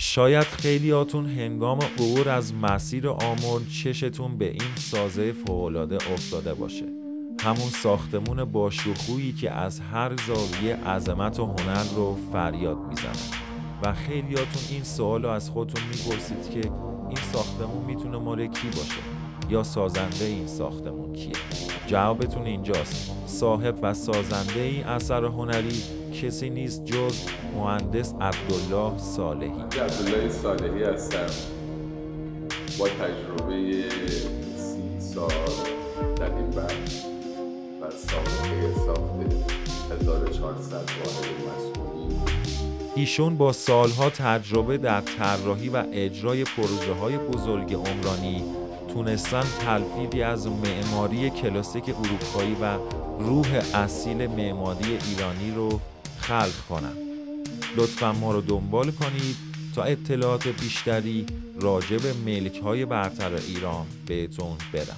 شاید خیلیاتون هنگام عبور از مسیر آمل چشتون به این سازه فوق‌العاده افتاده باشه. همون ساختمون با شکوهی که از هر زاویه عظمت و هنر رو فریاد میزنه. و خیلیاتون این سوالو از خودتون میپرسید که این ساختمون میتونه مال کی باشه یا سازنده این ساختمون کیه؟ جوابتون اینجاست. صاحب و سازنده این اثر هنری کسی نیست جز مهندس عبدالله صالحی. عبدالله صالحی هستم با تجربه 30 سال در این بخش و سابقه ساخت 1400 واحد مسکونی. ایشون با سالها تجربه در طراحی و اجرای پروژه‌های بزرگ عمرانی تونستن تلفیقی از معماری کلاسیک اروپایی و روح اصیل معماری ایرانی رو خلق کنن. لطفاً ما رو دنبال کنید تا اطلاعات بیشتری راجع به ملک‌های برتر ایران بهتون بدم.